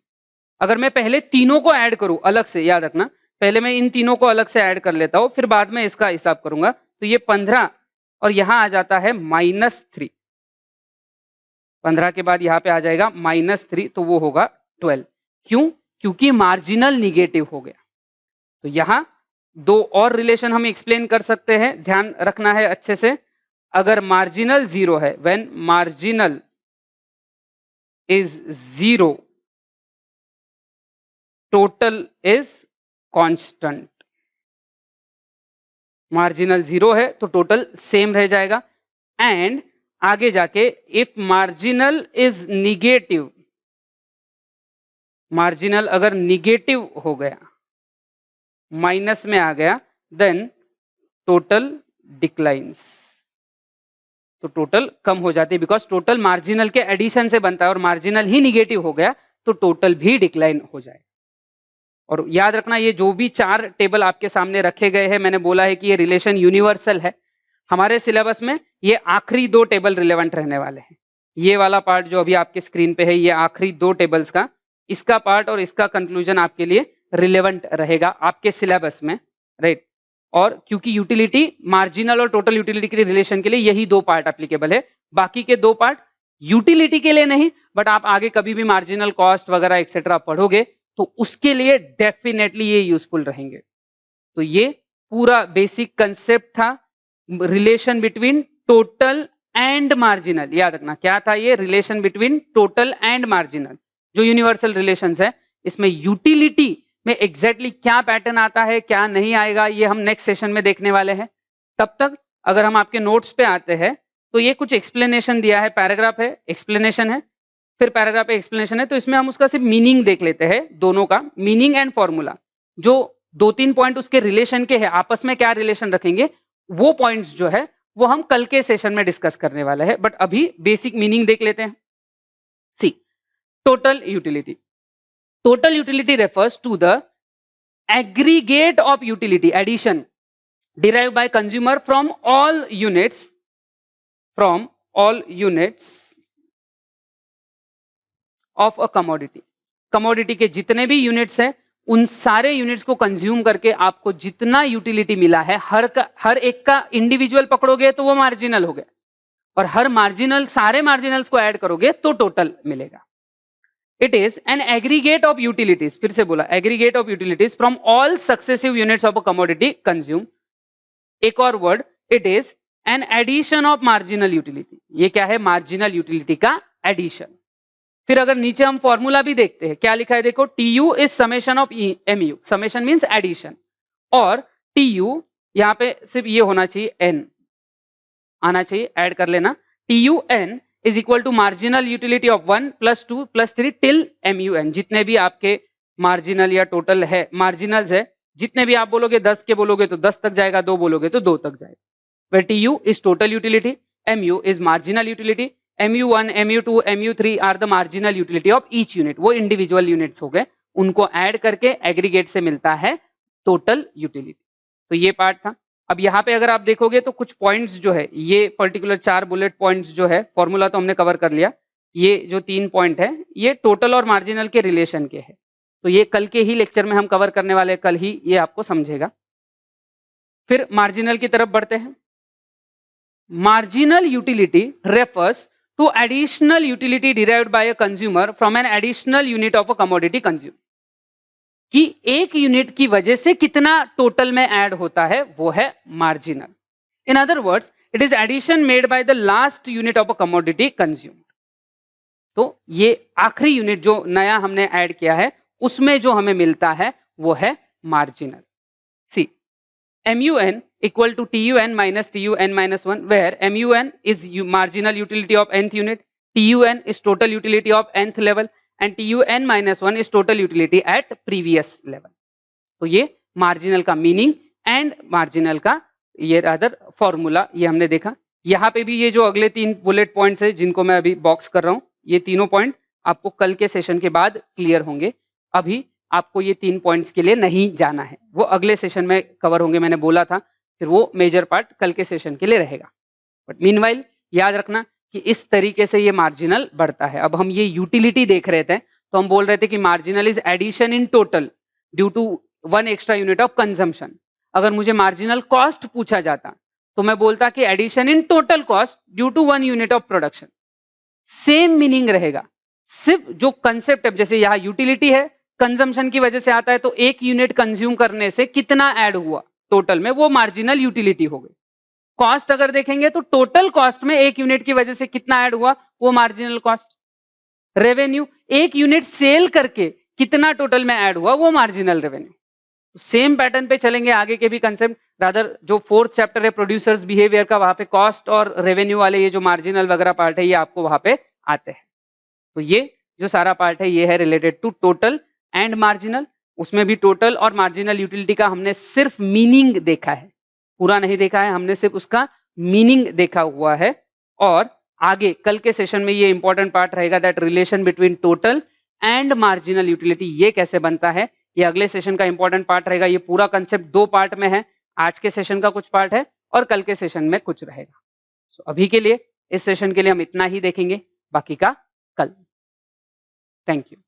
अगर मैं पहले तीनों को ऐड करूं अलग से, याद रखना, पहले मैं इन तीनों को अलग से ऐड कर लेता हूं, फिर बाद में इसका हिसाब करूंगा, तो ये 15 और यहां आ जाता है -3। 15 के बाद यहां पे आ जाएगा -3, तो वो होगा 12। क्यों, क्योंकि मार्जिनल निगेटिव हो गया। तो यहां दो और रिलेशन हम एक्सप्लेन कर सकते हैं, ध्यान रखना है अच्छे से। अगर मार्जिनल 0 है, when marginal is 0, total is constant. Marginal 0 है तो टोटल सेम रह जाएगा। एंड आगे जाके if marginal is negative, marginal अगर निगेटिव हो गया, माइनस में आ गया, देन टोटल डिक्लाइंस, तो टोटल कम हो जाती है, बिकॉज टोटल मार्जिनल के एडिशन से बनता है, और मार्जिनल ही निगेटिव हो गया तो टोटल भी डिक्लाइन हो जाए। और याद रखना, ये जो भी 4 टेबल आपके सामने रखे गए हैं, मैंने बोला है कि ये रिलेशन यूनिवर्सल है। हमारे सिलेबस में ये आखिरी 2 टेबल रिलेवेंट रहने वाले हैं। ये वाला पार्ट जो अभी आपके स्क्रीन पे है, ये आखिरी 2 टेबल्स का, इसका पार्ट और इसका कंक्लूजन आपके लिए रिलेवेंट रहेगा आपके सिलेबस में, राइट। और क्योंकि यूटिलिटी, मार्जिनल और टोटल यूटिलिटी के रिलेशन के लिए यही 2 पार्ट एप्लीकेबल है, बाकी के 2 पार्ट यूटिलिटी के लिए नहीं, बट आप आगे कभी भी मार्जिनल कॉस्ट वगैरह एक्सेट्रा पढ़ोगे तो उसके लिए डेफिनेटली ये यूजफुल रहेंगे। तो ये पूरा बेसिक कंसेप्ट था, relation between total and marginal. याद रखना क्या था, ये relation between total and marginal, जो यूनिवर्सल रिलेशंस है। इसमें यूटिलिटी में एग्जैक्टली क्या पैटर्न आता है, क्या नहीं आएगा, ये हम नेक्स्ट सेशन में देखने वाले हैं। तब तक अगर हम आपके नोट्स पे आते हैं, तो ये कुछ एक्सप्लेनेशन दिया है, पैराग्राफ है, एक्सप्लेनेशन है, फिर पैराग्राफ पे एक्सप्लेनेशन है। तो इसमें हम उसका सिर्फ मीनिंग देख लेते हैं, दोनों का मीनिंग एंड फॉर्मूला। जो 2-3 पॉइंट उसके रिलेशन के हैं, आपस में क्या रिलेशन रखेंगे, वो पॉइंट्स जो है वो हम कल के सेशन में डिस्कस करने वाले हैं, बट अभी बेसिक मीनिंग देख लेते हैं। सी, total utility. Total utility refers to the aggregate of utility addition derived by consumer from all units of a commodity. Commodity के जितने भी यूनिट्स हैं उन सारे यूनिट्स को कंज्यूम करके आपको जितना यूटिलिटी मिला है, हर एक का इंडिविजुअल पकड़ोगे तो वो मार्जिनल हो गया, और हर मार्जिनल सारे मार्जिनल्स को ऐड करोगे तो टोटल मिलेगा. It is an aggregate of utilities, फिर से बोला aggregate of utilities from all successive units of a commodity consume. एक और word, it is an addition of marginal utility. ये क्या है? मार्जिनल यूटिलिटी का एडिशन. फिर अगर नीचे हम फॉर्मूला भी देखते हैं, क्या लिखा है देखो, TU is summation of MU. Summation means addition, और TU यहां पे सिर्फ ये होना चाहिए, N आना चाहिए, ऐड कर लेना. TUN is equal to marginal utility of 1 + 2 + 3 till MUN. जितने भी आपके मार्जिनल या टोटल है, मार्जिनल्स है, जितने भी आप बोलोगे 10 के बोलोगे तो 10 तक जाएगा, 2 बोलोगे तो 2 तक जाएगा. where TU is total utility, MU is marginal utility, MU1, MU2, MU3 are the marginal utility of each unit. वो इंडिविजुअल यूनिट्स हो गए, उनको ऐड करके एग्रीगेट से मिलता है टोटल यूटिलिटी. तो ये पार्ट था. अब यहाँ पे अगर आप देखोगे तो कुछ पॉइंट्स जो है, ये पर्टिकुलर 4 बुलेट पॉइंट्स जो है, फॉर्मूला तो हमने कवर कर लिया. ये जो 3 पॉइंट है ये टोटल और मार्जिनल के रिलेशन के है. तो ये कल के ही लेक्चर में हम कवर करने वाले, कल ही ये आपको समझेगा. फिर मार्जिनल की तरफ बढ़ते हैं. Marginal utility refers to additional utility derived by a consumer from an additional unit of a commodity consumed. कि एक यूनिट की वजह से कितना टोटल में ऐड होता है वो है marginal. In other words, it is addition made by the last unit of a commodity consumed. तो ये आखिरी यूनिट जो नया हमने ऐड किया है उसमें जो हमें मिलता है वो है marginal. See, MUN equal to TUN minus TUN minus 1, where MUN is marginal utility of nth unit, TUN is total utility of nth level, and TUN minus 1 is total utility at previous level. तो ये marginal का meaning and marginal का ये other formula ये हमने देखा. यहाँ पे भी ये जो अगले 3 बुलेट पॉइंट्स है जिनको मैं अभी बॉक्स कर रहा हूँ, ये तीनों पॉइंट आपको कल के सेशन के बाद क्लियर होंगे. अभी आपको ये 3 पॉइंट्स के लिए नहीं जाना है, वो अगले सेशन में कवर होंगे, मैंने बोला था. फिर वो मेजर पार्ट कल के सेशन के लिए रहेगा. बट मीनवाइल याद रखना कि इस तरीके से ये मार्जिनल बढ़ता है. अब हम ये यूटिलिटी देख रहे थे तो हम बोल रहे थे कि marginal is addition in total due to 1 extra unit of consumption. अगर मुझे मार्जिनल कॉस्ट पूछा जाता तो मैं बोलता कि addition in total cost due to 1 unit of production. Same meaning रहेगा, सिर्फ जो कंसेप्ट है, जैसे यहाँ यूटिलिटी है, कंजम्पशन की वजह से आता है, तो 1 यूनिट कंज्यूम करने से कितना ऐड हुआ टोटल में, वो मार्जिनल यूटिलिटी हो गई. कॉस्ट अगर देखेंगे तो टोटल कॉस्ट में 1 यूनिट की वजह से कितना ऐड हुआ वो marginal cost. Revenue, 1 unit sale करके कितना टोटल में ऐड हुआ वो मार्जिनल रेवेन्यू. सेम पैटर्न पे चलेंगे आगे के भी कंसेप्ट. रादर जो 4th चैप्टर है प्रोड्यूसर्स बिहेवियर का, वहां पे कॉस्ट और रेवेन्यू वाले ये जो मार्जिनल वगैरह पार्ट है ये आपको वहां पे आते हैं. तो ये जो सारा पार्ट है ये है related to total and marginal. उसमें भी टोटल और मार्जिनल यूटिलिटी का हमने सिर्फ मीनिंग देखा है, पूरा नहीं देखा है, हमने सिर्फ उसका मीनिंग देखा हुआ है. और आगे कल के सेशन में ये इंपॉर्टेंट पार्ट रहेगा, that relation between total and marginal utility ये कैसे बनता है, ये अगले सेशन का इंपॉर्टेंट पार्ट रहेगा. ये पूरा कंसेप्ट 2 पार्ट में है, आज के सेशन का कुछ पार्ट है और कल के सेशन में कुछ रहेगा. सो अभी के लिए इस सेशन के लिए हम इतना ही देखेंगे, बाकी का कल. Thank you.